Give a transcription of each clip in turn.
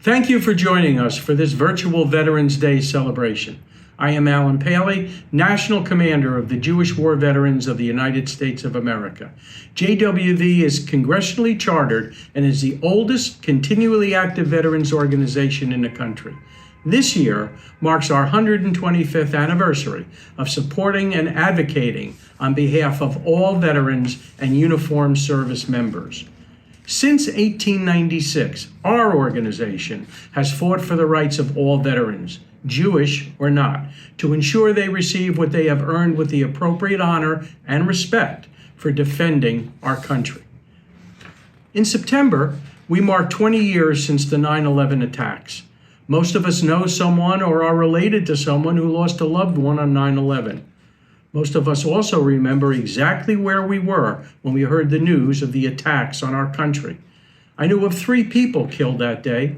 Thank you for joining us for this virtual Veterans Day celebration. I am Alan Paley, National Commander of the Jewish War Veterans of the United States of America. JWV is congressionally chartered and is the oldest continually active veterans organization in the country. This year marks our 125th anniversary of supporting and advocating on behalf of all veterans and uniformed service members. Since 1896, our organization has fought for the rights of all veterans, Jewish or not, to ensure they receive what they have earned with the appropriate honor and respect for defending our country. In September, we mark 20 years since the 9/11 attacks. Most of us know someone or are related to someone who lost a loved one on 9/11. Most of us also remember exactly where we were when we heard the news of the attacks on our country. I knew of 3 people killed that day,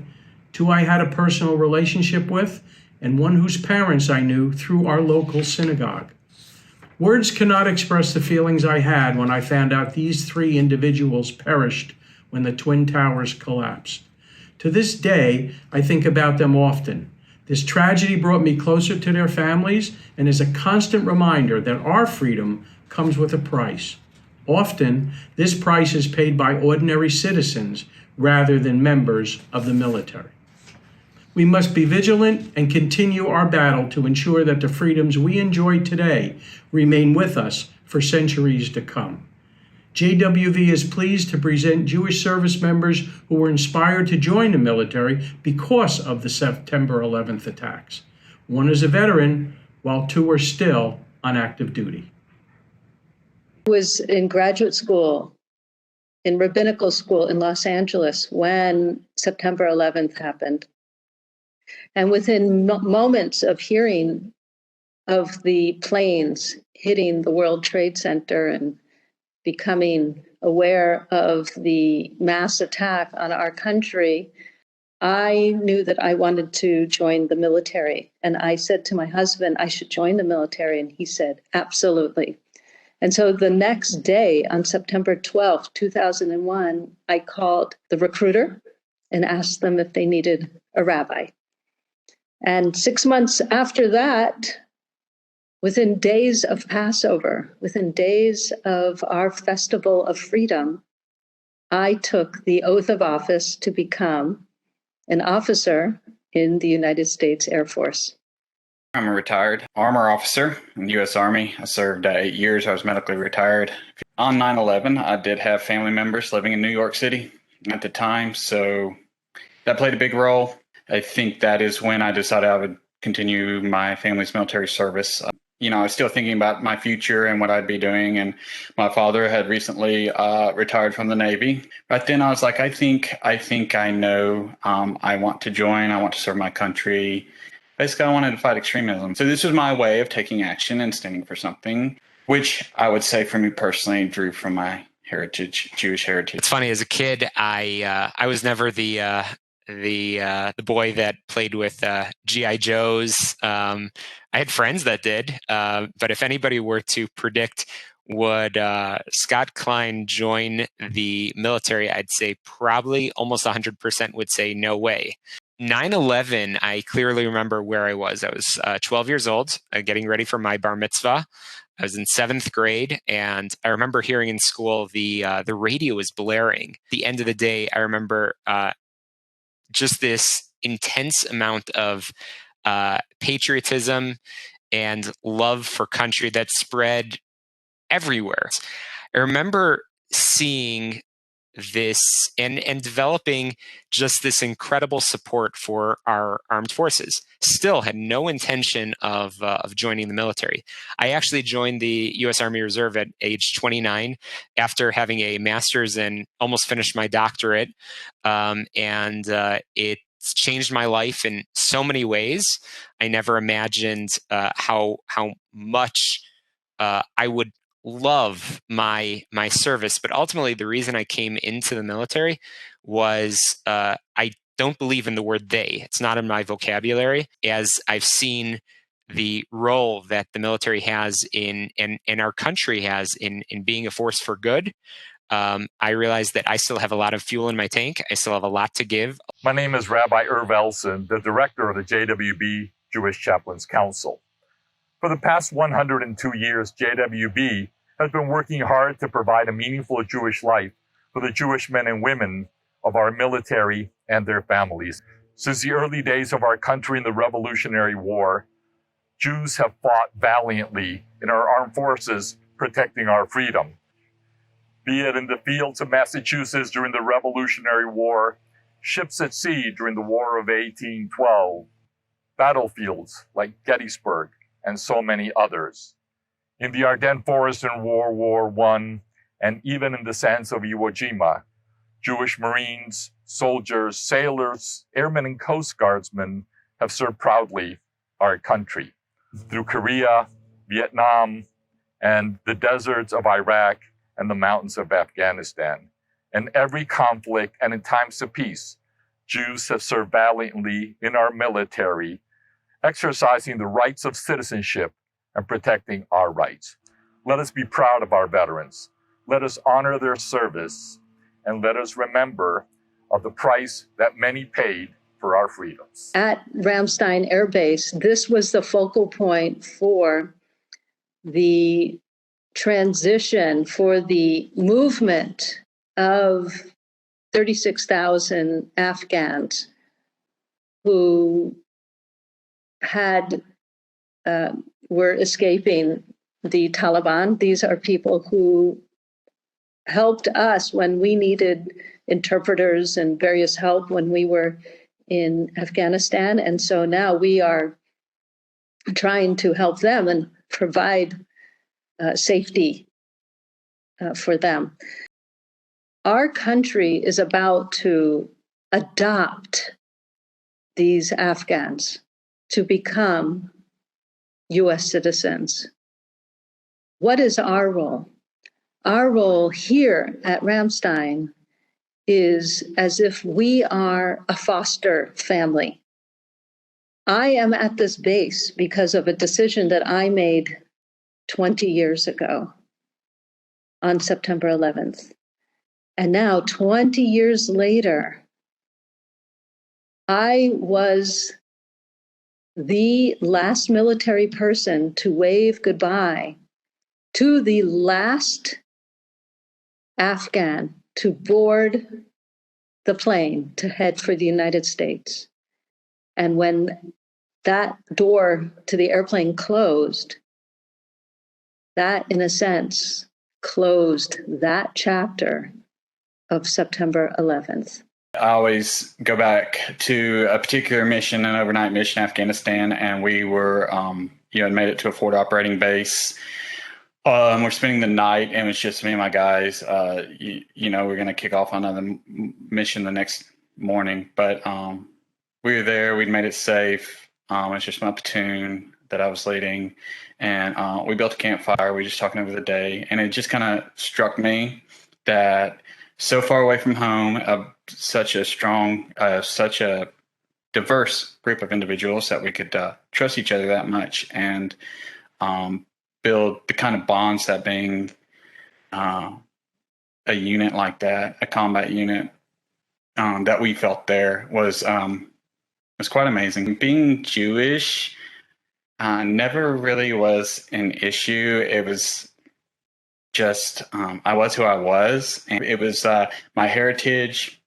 2 I had a personal relationship with, and 1 whose parents I knew through our local synagogue. Words cannot express the feelings I had when I found out these 3 individuals perished when the Twin Towers collapsed. To this day, I think about them often. This tragedy brought me closer to their families and is a constant reminder that our freedom comes with a price. Often, this price is paid by ordinary citizens rather than members of the military. We must be vigilant and continue our battle to ensure that the freedoms we enjoy today remain with us for centuries to come. JWV is pleased to present Jewish service members who were inspired to join the military because of the September 11th attacks. 1 is a veteran, while 2 are still on active duty. I was in graduate school, in rabbinical school in Los Angeles when September 11th happened. And within moments of hearing of the planes hitting the World Trade Center and becoming aware of the mass attack on our country, I knew that I wanted to join the military. And I said to my husband, I should join the military. And he said, absolutely. And so the next day, on September 12th, 2001, I called the recruiter and asked them if they needed a rabbi. And 6 months after that, within days of Passover, within days of our festival of freedom, I took the oath of office to become an officer in the United States Air Force. I'm a retired armor officer in the U.S. Army. I served 8 years. I was medically retired. On 9/11, I did have family members living in New York City at the time, so that played a big role. I think that is when I decided I would continue my family's military service. I was still thinking about my future and what I'd be doing. And my father had recently retired from the Navy. But then I was like, I think I know I want to join. I want to serve my country. Basically, I wanted to fight extremism. So this was my way of taking action and standing for something, which I would say for me personally drew from my heritage, Jewish heritage. It's funny, as a kid, I was never the boy that played with G.I. Joes. I had friends that did, but if anybody were to predict would Scott Klein join the military, I'd say probably almost 100% would say no way. 9/11, I clearly remember where I was. I was 12 years old, getting ready for my bar mitzvah. I was in 7th grade, and I remember hearing in school the radio was blaring. At the end of the day, I remember just this intense amount of patriotism and love for country that spread everywhere. I remember seeing this and developing just this incredible support for our armed forces. Still had no intention of joining the military. I actually joined the U.S. Army Reserve at age 29 after having a master's and almost finished my doctorate. It's changed my life in so many ways. I never imagined how much I would love my service, but ultimately the reason I came into the military was I don't believe in the word they. It's not in my vocabulary, as I've seen the role that the military has in our country has in being a force for good. I realized that I still have a lot of fuel in my tank. I still have a lot to give. My name is Rabbi Irv Elson, the director of the JWB Jewish Chaplains Council. For the past 102 years, JWB has been working hard to provide a meaningful Jewish life for the Jewish men and women of our military and their families. Since the early days of our country in the Revolutionary War, Jews have fought valiantly in our armed forces protecting our freedom. Be it in the fields of Massachusetts during the Revolutionary War, ships at sea during the War of 1812, battlefields like Gettysburg, and so many others. In the Ardennes Forest in World War I, and even in the sands of Iwo Jima, Jewish Marines, soldiers, sailors, airmen, and Coast Guardsmen have served proudly our country. Through Korea, Vietnam, and the deserts of Iraq and the mountains of Afghanistan. In every conflict and in times of peace, Jews have served valiantly in our military, exercising the rights of citizenship and protecting our rights. Let us be proud of our veterans. Let us honor their service, and let us remember of the price that many paid for our freedoms. At Ramstein Air Base, this was the focal point for the transition, for the movement of 36,000 Afghans who were escaping the Taliban. These are people who helped us when we needed interpreters and various help when we were in Afghanistan. And so now we are trying to help them and provide safety for them. Our country is about to adopt these Afghans to become US citizens. What is our role? Our role here at Ramstein is as if we are a foster family. I am at this base because of a decision that I made 20 years ago on September 11th. And now, 20 years later, I was the last military person to wave goodbye to the last Afghan to board the plane to head for the United States. And when that door to the airplane closed, that, in a sense, closed that chapter of September 11th. I always go back to a particular mission, an overnight mission in Afghanistan, and we were, made it to a forward operating base. We're spending the night, and it's just me and my guys. We're going to kick off on another mission the next morning, but we were there. We'd made it safe. It's just my platoon that I was leading, and we built a campfire. We were just talking over the day, and it just kind of struck me that so far away from home, such a strong, such a diverse group of individuals that we could trust each other that much and build the kind of bonds that being a unit like that, a combat unit that we felt there was quite amazing. Being Jewish never really was an issue. It was just I was who I was, and it was my heritage,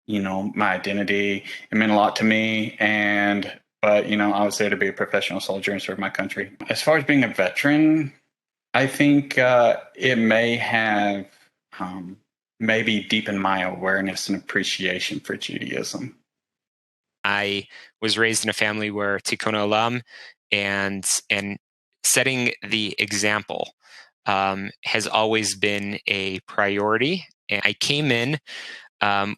my identity. It meant a lot to me, but I was there to be a professional soldier and serve my country. As far as being a veteran, I think it may have maybe deepened my awareness and appreciation for Judaism. I was raised in a family where Tikkun Olam and setting the example has always been a priority. And I came in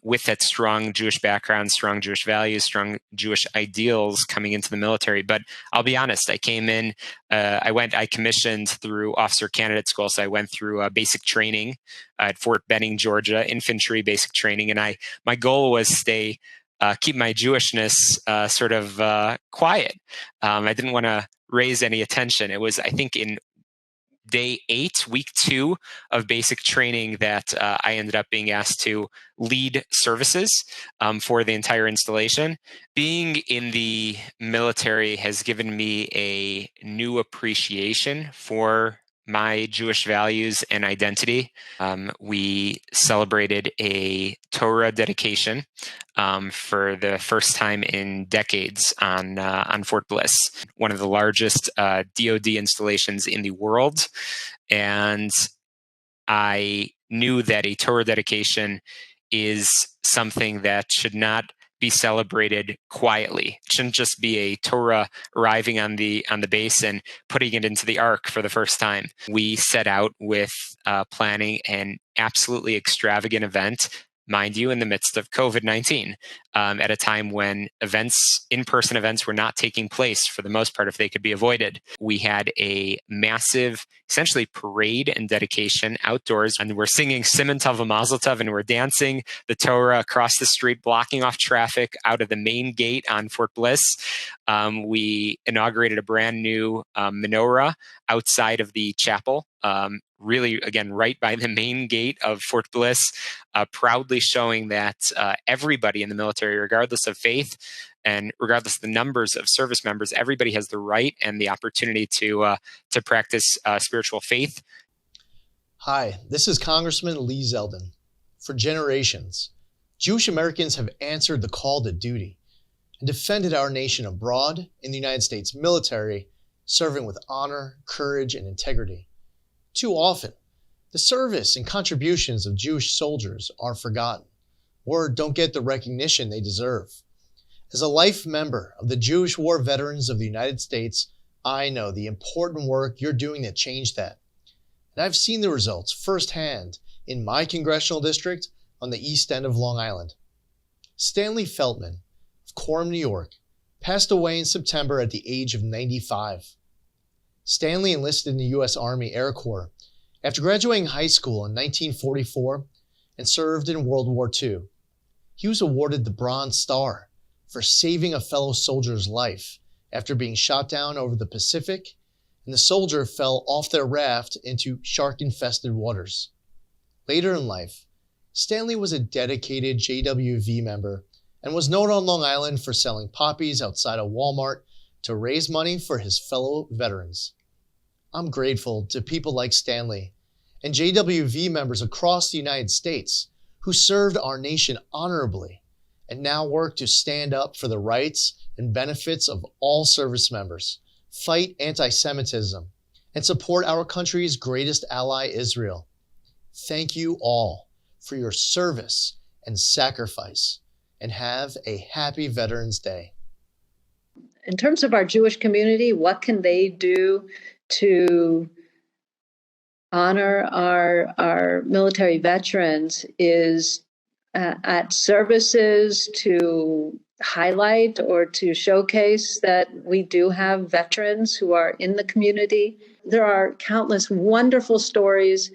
with that strong Jewish background, strong Jewish values, strong Jewish ideals coming into the military. But I'll be honest, I came in, I commissioned through officer candidate school. So I went through basic training at Fort Benning, Georgia, infantry basic training. And my goal was keep my Jewishness sort of quiet. I didn't want to raise any attention. It was, I think, in day 8, week 2 of basic training that I ended up being asked to lead services for the entire installation. Being in the military has given me a new appreciation for my Jewish values and identity. We celebrated a Torah dedication for the first time in decades on Fort Bliss, one of the largest DoD installations in the world. And I knew that a Torah dedication is something that should not be celebrated quietly. It shouldn't just be a Torah arriving on the base and putting it into the ark for the first time. We set out with planning an absolutely extravagant event, mind you, in the midst of COVID-19, at a time when in-person events were not taking place for the most part if they could be avoided. We had a massive, essentially, parade and dedication outdoors, and we're singing Siman Tov Mazel Tov, and we're dancing the Torah across the street, blocking off traffic out of the main gate on Fort Bliss. We inaugurated a brand new menorah outside of the chapel, really, again, right by the main gate of Fort Bliss, proudly showing that everybody in the military, regardless of faith and regardless of the numbers of service members, everybody has the right and the opportunity to practice spiritual faith. Hi, this is Congressman Lee Zeldin. For generations, Jewish Americans have answered the call to duty and defended our nation abroad in the United States military, serving with honor, courage, and integrity. Too often, the service and contributions of Jewish soldiers are forgotten or don't get the recognition they deserve. As a life member of the Jewish War Veterans of the United States, I know the important work you're doing to change that. And I've seen the results firsthand in my congressional district on the east end of Long Island. Stanley Feltman of Coram, New York, passed away in September at the age of 95. Stanley enlisted in the U.S. Army Air Corps after graduating high school in 1944 and served in World War II. He was awarded the Bronze Star for saving a fellow soldier's life after being shot down over the Pacific, and the soldier fell off their raft into shark-infested waters. Later in life, Stanley was a dedicated JWV member and was known on Long Island for selling poppies outside of Walmart to raise money for his fellow veterans. I'm grateful to people like Stanley and JWV members across the United States who served our nation honorably and now work to stand up for the rights and benefits of all service members, fight anti-Semitism, and support our country's greatest ally, Israel. Thank you all for your service and sacrifice, and have a happy Veterans Day. In terms of our Jewish community, what can they do to honor our military veterans is at services to highlight or to showcase that we do have veterans who are in the community. There are countless wonderful stories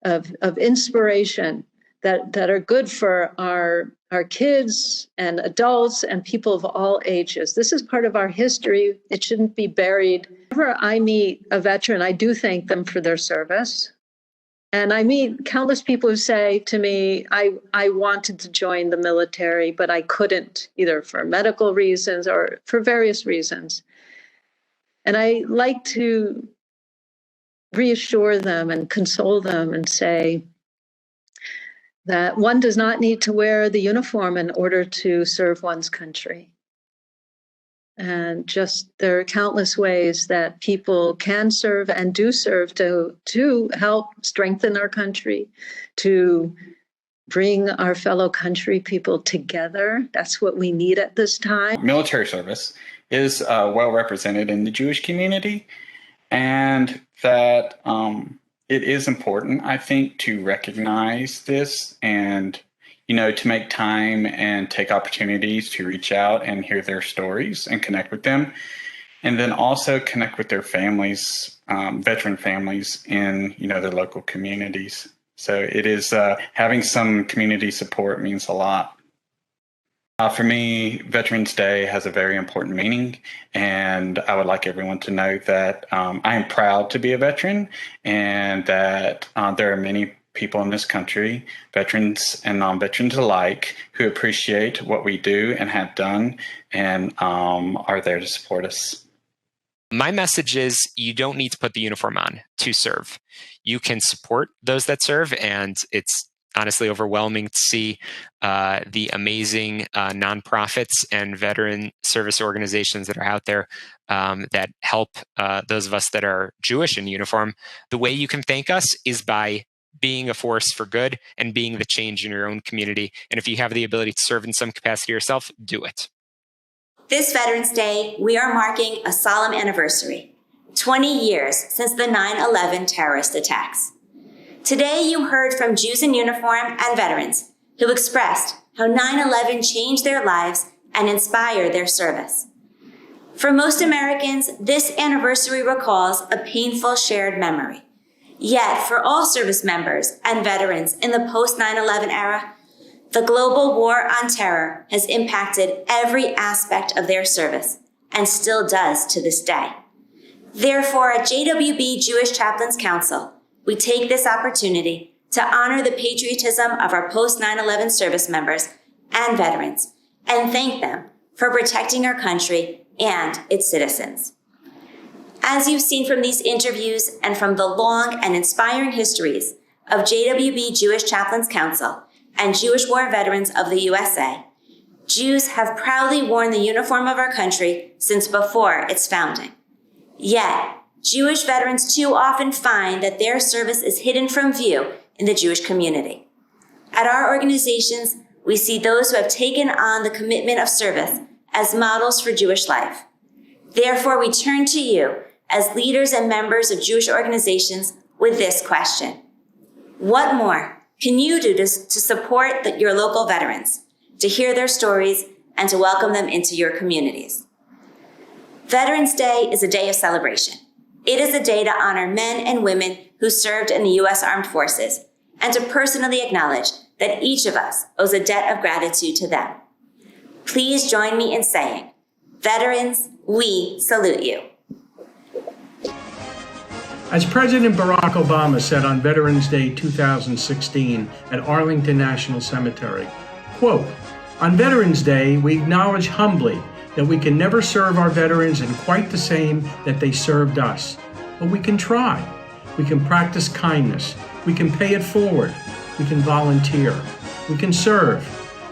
of inspiration that are good for our kids and adults and people of all ages. This is part of our history. It shouldn't be buried. Whenever I meet a veteran, I do thank them for their service. And I meet countless people who say to me, I wanted to join the military, but I couldn't, either for medical reasons or for various reasons. And I like to reassure them and console them and say that one does not need to wear the uniform in order to serve one's country. And just there are countless ways that people can serve and do serve to help strengthen our country, to bring our fellow country people together. That's what we need at this time. Military service is well represented in the Jewish community, and that it is important, I think, to recognize this and to make time and take opportunities to reach out and hear their stories and connect with them. And then also connect with their families, veteran families in, their local communities. So it is having some community support means a lot. For me, Veterans Day has a very important meaning, and I would like everyone to know that I am proud to be a veteran, and that there are many people in this country, veterans and non-veterans alike, who appreciate what we do and have done, and are there to support us. My message is you don't need to put the uniform on to serve. You can support those that serve, and it's honestly overwhelming to see the amazing nonprofits and veteran service organizations that are out there that help those of us that are Jewish in uniform. The way you can thank us is by being a force for good and being the change in your own community. And if you have the ability to serve in some capacity yourself, do it. This Veterans Day, we are marking a solemn anniversary, 20 years since the 9/11 terrorist attacks. Today, you heard from Jews in uniform and veterans who expressed how 9/11 changed their lives and inspired their service. For most Americans, this anniversary recalls a painful shared memory. Yet, for all service members and veterans in the post-9/11 era, the global war on terror has impacted every aspect of their service and still does to this day. Therefore, at JWB Jewish Chaplains Council, we take this opportunity to honor the patriotism of our post-9/11 service members and veterans and thank them for protecting our country and its citizens. As you've seen from these interviews and from the long and inspiring histories of JWB Jewish Chaplains Council and Jewish War Veterans of the USA, Jews have proudly worn the uniform of our country since before its founding. Yet, Jewish veterans too often find that their service is hidden from view in the Jewish community. At our organizations, we see those who have taken on the commitment of service as models for Jewish life. Therefore, we turn to you as leaders and members of Jewish organizations with this question. What more can you do to support your local veterans, to hear their stories, and to welcome them into your communities? Veterans Day is a day of celebration. It is a day to honor men and women who served in the U.S. Armed Forces and to personally acknowledge that each of us owes a debt of gratitude to them. Please join me in saying, veterans, we salute you. As President Barack Obama said on Veterans Day 2016 at Arlington National Cemetery, quote, "On Veterans Day, we acknowledge humbly that we can never serve our veterans in quite the same that they served us. But we can try. We can practice kindness. We can pay it forward. We can volunteer. We can serve.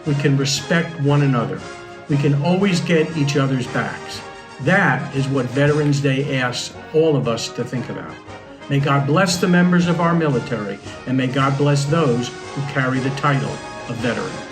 We can respect one another. We can always get each other's backs. That is what Veterans Day asks all of us to think about. May God bless the members of our military, and may God bless those who carry the title of veteran."